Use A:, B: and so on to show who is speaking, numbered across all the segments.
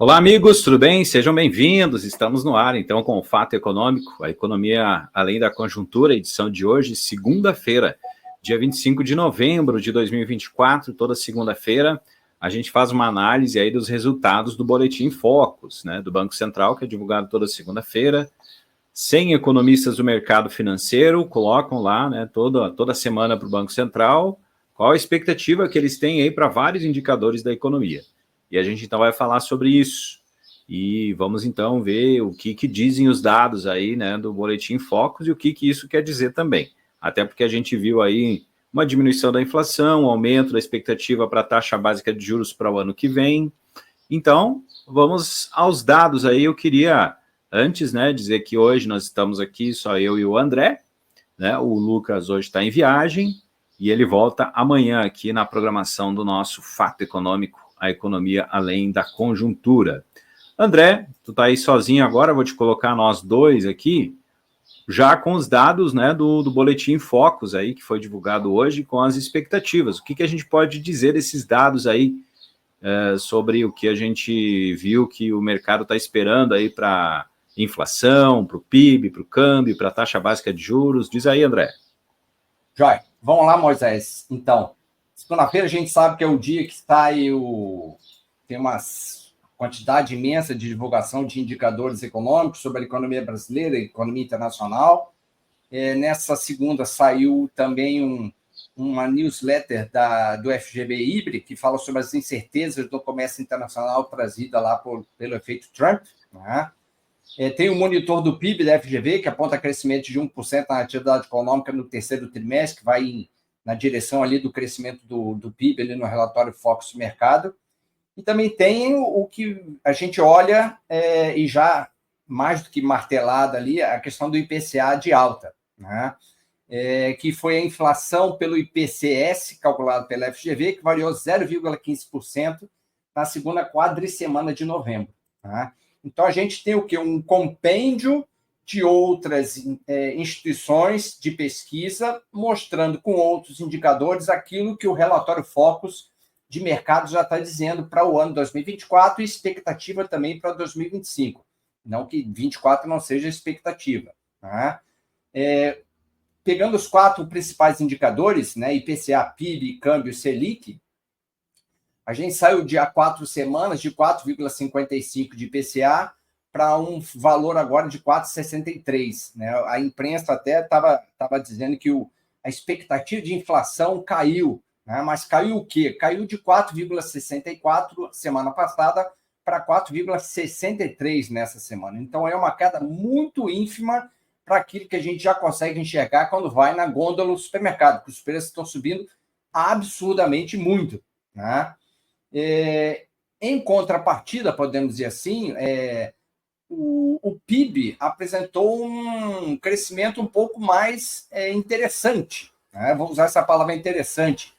A: Olá, amigos, tudo bem? Sejam bem-vindos. Estamos no ar, então, com o Fato Econômico, a economia além da conjuntura, edição de hoje, segunda-feira, dia 25 de novembro de 2024, toda segunda-feira, a gente faz uma análise aí dos resultados do Boletim Focus, né, do Banco Central, que é divulgado toda segunda-feira. 100 economistas do mercado financeiro colocam lá, né, toda semana para o Banco Central, qual a expectativa que eles têm aí para vários indicadores da economia. E a gente então vai falar sobre isso. E vamos então ver o que dizem os dados aí, né, do Boletim Focus e o que isso quer dizer também. Até porque a gente viu aí uma diminuição da inflação, um aumento da expectativa para a taxa básica de juros para o ano que vem. Então, vamos aos dados aí. Eu queria, antes, né, dizer que hoje nós estamos aqui, só eu e o André, né? O Lucas hoje está em viagem e ele volta amanhã aqui na programação do nosso Fato Econômico, a economia além da conjuntura. André, tu está aí sozinho agora, vou te colocar nós dois aqui, já com os dados, né, do Boletim Focus aí, que foi divulgado hoje, com as expectativas. O que a gente pode dizer desses dados aí, sobre o que a gente viu que o mercado está esperando aí para inflação, para o PIB, para o câmbio, para a taxa básica de juros? Diz aí, André.
B: Joia. Vamos lá, Moisés. Então, segunda-feira a gente sabe que é o dia que está aí tem uma quantidade imensa de divulgação de indicadores econômicos sobre a economia brasileira e economia internacional. Nessa segunda saiu também uma newsletter do FGV IBRE, que fala sobre as incertezas do comércio internacional trazida lá pelo efeito Trump, né? Tem o monitor do PIB da FGV, que aponta crescimento de 1% na atividade econômica no terceiro trimestre, que vai na direção ali do crescimento do PIB ali no relatório Focus Mercado. E também tem o que a gente olha, e já mais do que martelada ali, a questão do IPCA de alta, né? Que foi a inflação pelo IPCS, calculado pela FGV, que variou 0,15% na segunda quadricemana de novembro, né? Então, a gente tem o quê? Um compêndio de outras instituições de pesquisa, mostrando com outros indicadores aquilo que o relatório Focus de mercado já está dizendo para o ano 2024 e expectativa também para 2025. Não que 2024 não seja expectativa, né? Pegando os 4 principais indicadores, né, IPCA, PIB, câmbio, Selic, a gente saiu de há 4 semanas de 4,55 de IPCA para um valor agora de 4,63. Né? A imprensa até estava dizendo que a expectativa de inflação caiu, né? Mas caiu o quê? Caiu de 4,64 semana passada para 4,63 nessa semana. Então, é uma queda muito ínfima para aquilo que a gente já consegue enxergar quando vai na gôndola do supermercado, porque os preços estão subindo absurdamente muito, né? Em contrapartida, podemos dizer assim, o PIB apresentou um crescimento um pouco mais interessante, né? Vou usar essa palavra interessante,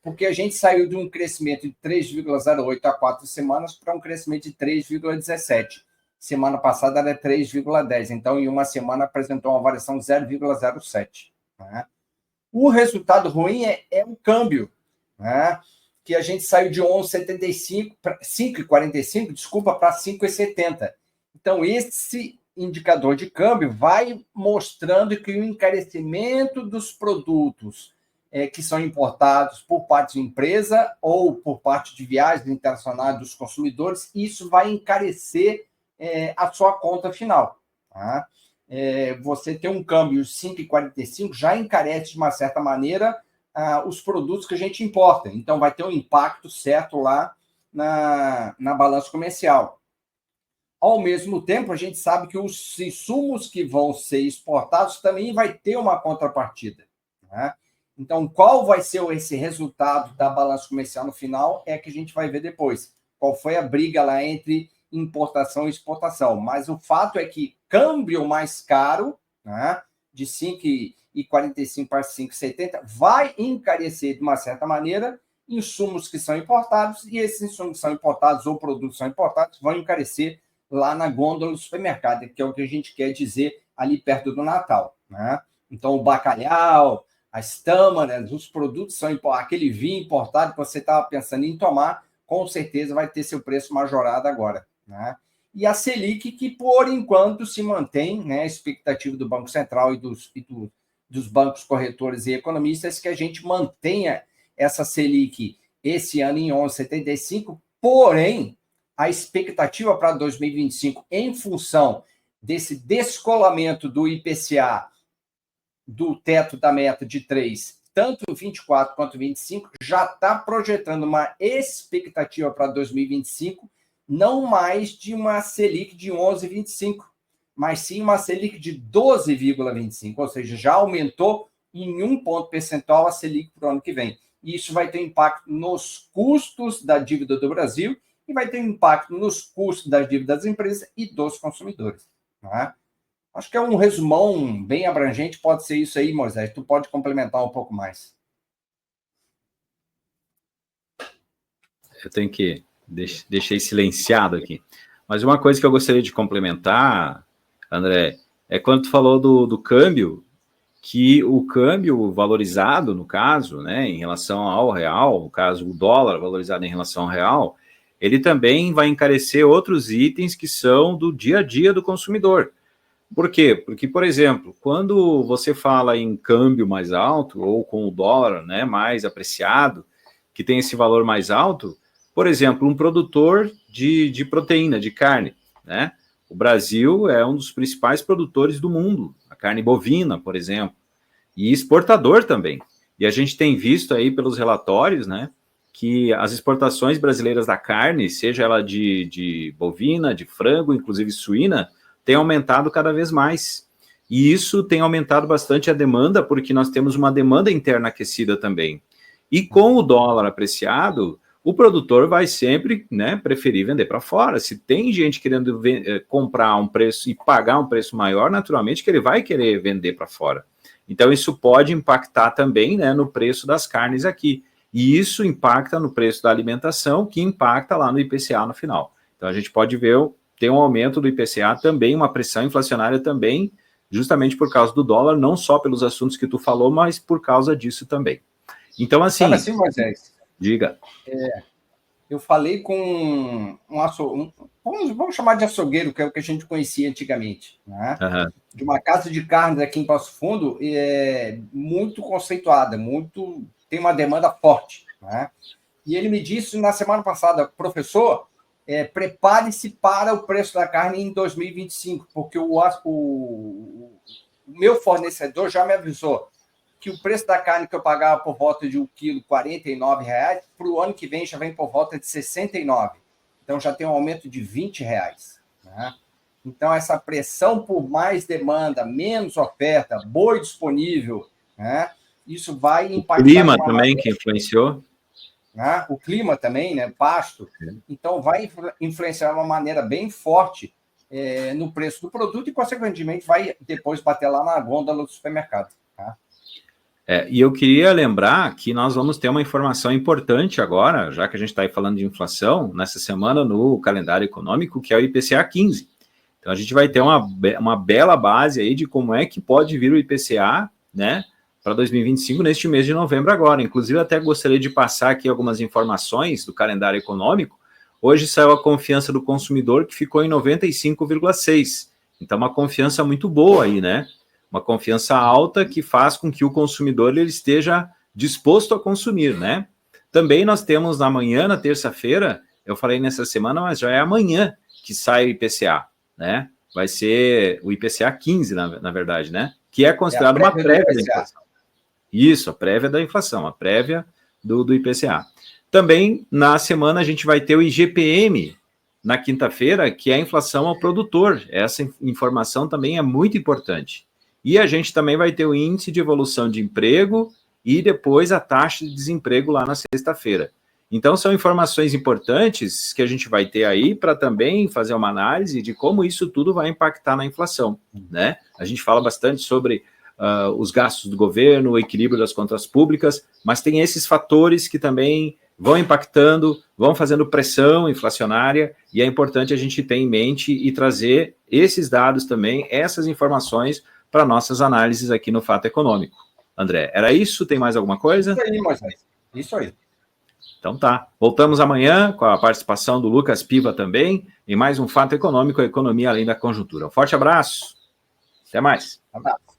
B: porque a gente saiu de um crescimento de 3,08 há 4 semanas para um crescimento de 3,17. Semana passada era 3,10, então em uma semana apresentou uma variação 0,07. Né? O resultado ruim é o câmbio, né? Que a gente saiu de 11,75 para 5,45, desculpa, para 5,70. Então, esse indicador de câmbio vai mostrando que o encarecimento dos produtos que são importados por parte de empresa ou por parte de viagens internacionais dos consumidores, isso vai encarecer a sua conta final. Tá? Você tem um câmbio 5,45, já encarece de uma certa maneira os produtos que a gente importa. Então, vai ter um impacto certo lá na balança comercial. Ao mesmo tempo, a gente sabe que os insumos que vão ser exportados também vai ter uma contrapartida. Né? Então, qual vai ser esse resultado da balança comercial no final é que a gente vai ver depois. Qual foi a briga lá entre importação e exportação. Mas o fato é que câmbio mais caro, né, de 5,45 para 5,70, vai encarecer, de uma certa maneira, insumos que são importados, e esses insumos que são importados ou produtos que são importados vão encarecer lá na gôndola do supermercado, que é o que a gente quer dizer ali perto do Natal. Né? Então, o bacalhau, as tâmaras, os produtos são aquele vinho importado que você estava pensando em tomar, com certeza vai ter seu preço majorado agora. né? E a Selic, que por enquanto se mantém, né, a expectativa do Banco Central e dos bancos corretores e economistas que a gente mantenha essa Selic esse ano em 11,75, porém, a expectativa para 2025, em função desse descolamento do IPCA do teto da meta de 3, tanto 24 quanto 25, já está projetando uma expectativa para 2025, não mais de uma Selic de 11,25, mas sim uma Selic de 12,25, ou seja, já aumentou em 1 ponto percentual a Selic para o ano que vem. E isso vai ter impacto nos custos da dívida do Brasil e vai ter impacto nos custos da dívida das empresas e dos consumidores. Né? Acho que é um resumão bem abrangente, pode ser isso aí, Moisés. Tu pode complementar um pouco mais.
A: Eu tenho que... Deixei silenciado aqui. Mas uma coisa que eu gostaria de complementar, André, é quando tu falou do câmbio, que o câmbio valorizado, no caso, né, em relação ao real, no caso o dólar valorizado em relação ao real, ele também vai encarecer outros itens que são do dia a dia do consumidor. Por quê? Porque, por exemplo, quando você fala em câmbio mais alto, ou com o dólar, né, mais apreciado, que tem esse valor mais alto, por exemplo, um produtor de proteína, de carne, né? O Brasil é um dos principais produtores do mundo, a carne bovina, por exemplo, e exportador também. E a gente tem visto aí pelos relatórios, né, que as exportações brasileiras da carne, seja ela de bovina, de frango, inclusive suína, tem aumentado cada vez mais. E isso tem aumentado bastante a demanda, porque nós temos uma demanda interna aquecida também. E com o dólar apreciado, o produtor vai sempre, né, preferir vender para fora. Se tem gente querendo comprar um preço e pagar um preço maior, naturalmente que ele vai querer vender para fora. Então isso pode impactar também, né, no preço das carnes aqui. E isso impacta no preço da alimentação, que impacta lá no IPCA no final. Então a gente pode ver, ter um aumento do IPCA também, uma pressão inflacionária também, justamente por causa do dólar, não só pelos assuntos que tu falou, mas por causa disso também. Então assim...
B: Sabe assim, Moisés?
A: Diga.
B: Eu falei com vamos chamar de açougueiro, que é o que a gente conhecia antigamente, né? Uhum. De uma casa de carnes aqui em Passo Fundo, muito conceituada, tem uma demanda forte, né? E ele me disse na semana passada, professor, prepare-se para o preço da carne em 2025, porque o meu fornecedor já me avisou que o preço da carne que eu pagava por volta de 1 quilo R$ 49,00, para o ano que vem já vem por volta de R$ 69,00. Então já tem um aumento de R$ 20,00. Né? Então essa pressão por mais demanda, menos oferta, boi disponível, né? Isso vai impactar...
A: O clima também que influenciou.
B: Né? O clima também, né? Pasto. Então vai influenciar de uma maneira bem forte no preço do produto e, consequentemente, vai depois bater lá na gôndola do supermercado. Tá?
A: E eu queria lembrar que nós vamos ter uma informação importante agora, já que a gente está aí falando de inflação, nessa semana no calendário econômico, que é o IPCA 15. Então, a gente vai ter uma bela base aí de como é que pode vir o IPCA, né, para 2025, neste mês de novembro agora. Inclusive, até gostaria de passar aqui algumas informações do calendário econômico. Hoje saiu a confiança do consumidor, que ficou em 95,6. Então, uma confiança muito boa aí, né? Uma confiança alta que faz com que o consumidor ele esteja disposto a consumir, né? Também nós temos na manhã, na terça-feira, eu falei nessa semana, mas já é amanhã que sai o IPCA, né? Vai ser o IPCA 15, na verdade, né? Que é considerado uma prévia da inflação. Isso, a prévia da inflação, a prévia do IPCA. Também, na semana, a gente vai ter o IGPM, na quinta-feira, que é a inflação ao produtor. Essa informação também é muito importante. E a gente também vai ter o índice de evolução de emprego e depois a taxa de desemprego lá na sexta-feira. Então, são informações importantes que a gente vai ter aí para também fazer uma análise de como isso tudo vai impactar na inflação, né? A gente fala bastante sobre os gastos do governo, o equilíbrio das contas públicas, mas tem esses fatores que também vão impactando, vão fazendo pressão inflacionária, e é importante a gente ter em mente e trazer esses dados também, essas informações, para nossas análises aqui no Fato Econômico. André, era isso? Tem mais alguma coisa?
B: Isso aí, Moisés. Isso aí.
A: Então tá. Voltamos amanhã com a participação do Lucas Piva também, em mais um Fato Econômico, a economia além da conjuntura. Um forte abraço. Até mais.
B: Abraço.